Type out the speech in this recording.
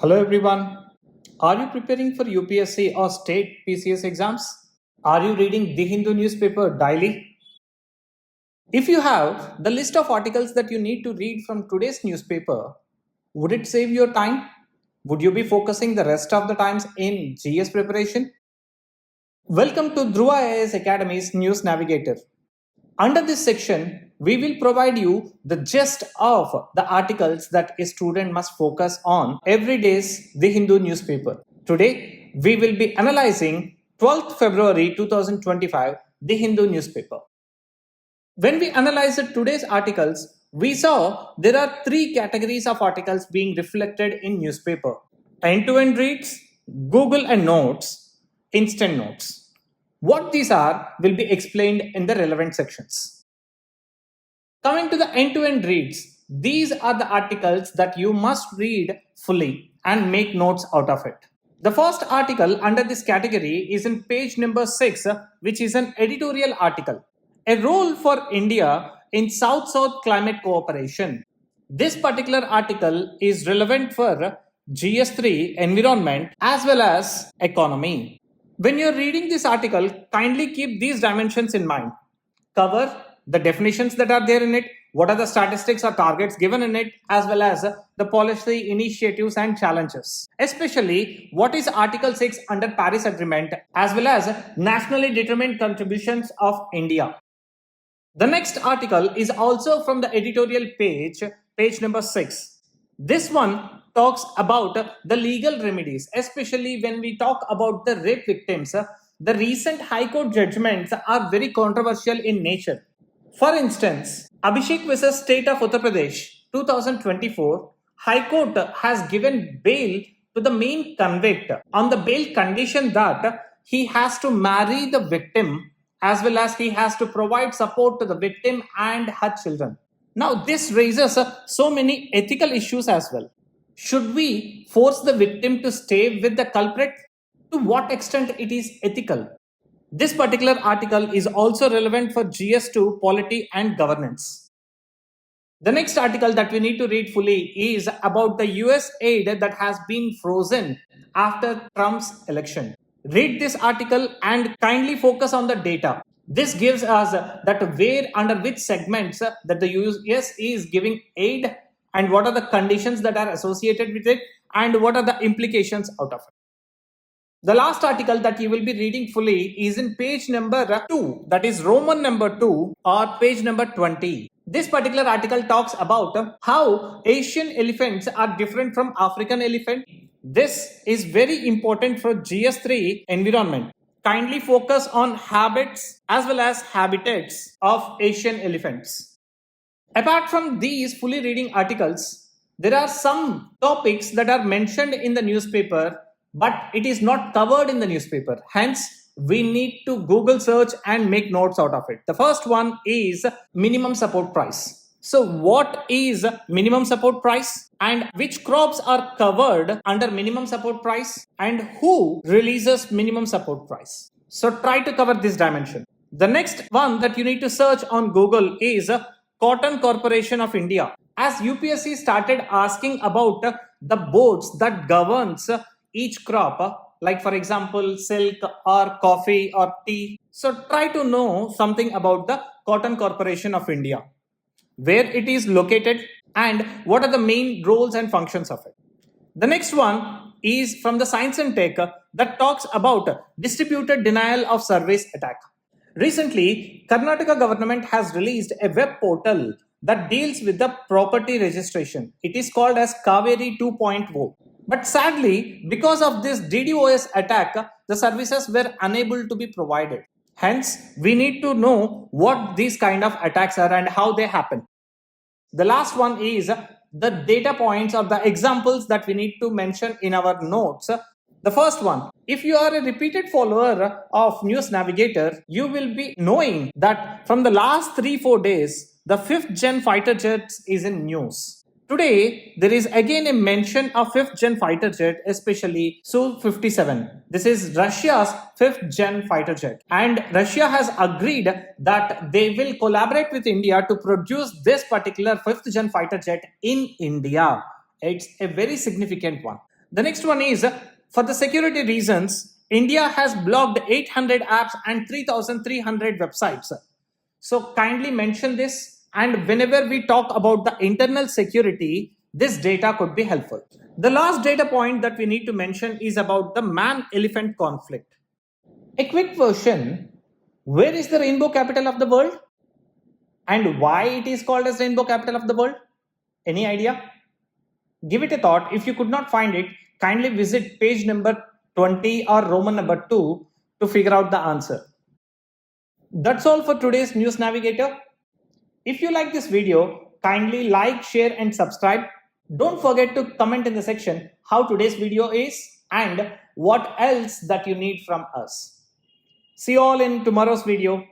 Hello everyone. Are you preparing for UPSC or state PCS exams? Are you reading the Hindu newspaper daily? If you have the list of articles that you need to read from today's newspaper, would it save your time? Would you be focusing the rest of the times in GS preparation? Welcome to Dhruva IAS Academy's News Navigator. Under this section, we will provide you the gist of the articles that a student must focus on every day's The Hindu newspaper. Today, we will be analyzing 12th February 2025 The Hindu newspaper. When we analyzed today's articles, we saw there are three categories of articles being reflected in newspaper: end-to-end reads, Google and Notes, instant notes. What these are will be explained in the relevant sections. Coming to the end-to-end reads, these are the articles that you must read fully and make notes out of it. The first article under this category is in page number 6, which is an editorial article. A role for India in South-South climate cooperation. This particular article is relevant for GS3 environment as well as economy. When you're reading this article, kindly keep these dimensions in mind. Cover the definitions that are there in it, what are the statistics or targets given in it, as well as the policy initiatives and challenges. Especially what is Article 6 under Paris Agreement, as well as nationally determined contributions of India. The next article is also from the editorial page, page number 6. This one talks about the legal remedies, especially when we talk about the rape victims. The recent High Court judgments are very controversial in nature. For instance, Abhishek versus State of Uttar Pradesh 2024, High Court has given bail to the main convict on the bail condition that he has to marry the victim as well as he has to provide support to the victim and her children. Now, this raises so many ethical issues as well. Should we force the victim to stay with the culprit? To what extent it is ethical? This particular article is also relevant for GS2 polity and governance. The next article that we need to read fully is about the US aid that has been frozen after Trump's election. Read this article and kindly focus on the data. This gives us that where under which segments that the US is giving aid and what are the conditions that are associated with it and what are the implications out of it. The last article that you will be reading fully is in page number 2, that is Roman number 2 or page number 20. This particular article talks about how Asian elephants are different from African elephant. This is very important for GS3 environment. Kindly focus on habits as well as habitats of Asian elephants. Apart from these fully reading articles, there are some topics that are mentioned in the newspaper, but it is not covered in the newspaper. Hence, we need to Google search and make notes out of it. The first one is minimum support price. So what is minimum support price and which crops are covered under minimum support price and who releases minimum support price? So try to cover this dimension. The next one that you need to search on Google is Cotton Corporation of India. As UPSC started asking about the boards that governs each crop, like for example silk or coffee or tea. So try to know something about the Cotton Corporation of India, where it is located and what are the main roles and functions of it. The next one is from the Science and Tech that talks about distributed denial of service attack. Recently, Karnataka government has released a web portal that deals with the property registration. It is called as Kaveri 2.0. But sadly, because of this DDoS attack, the services were unable to be provided. Hence, we need to know what these kind of attacks are and how they happen. The last one is the data points or the examples that we need to mention in our notes. The first one, if you are a repeated follower of News Navigator, you will be knowing that from the last 3-4 days, the 5th gen fighter jets is in news. Today, there is again a mention of 5th gen fighter jet, especially Su-57. This is Russia's 5th gen fighter jet. And Russia has agreed that they will collaborate with India to produce this particular 5th gen fighter jet in India. It's a very significant one. The next one is for the security reasons, India has blocked 800 apps and 3,300 websites. So kindly mention this, and whenever we talk about the internal security, this data could be helpful. The last data point that we need to mention is about the man-elephant conflict. A quick version, where is the rainbow capital of the world? And why it is called as rainbow capital of the world? Any idea? Give it a thought. If you could not find it, kindly visit page number 20 or Roman number 2 to figure out the answer. That's all for today's News Navigator. If you like this video, kindly like, share and subscribe. Don't forget to comment in the section how today's video is and what else that you need from us. See you all in tomorrow's video.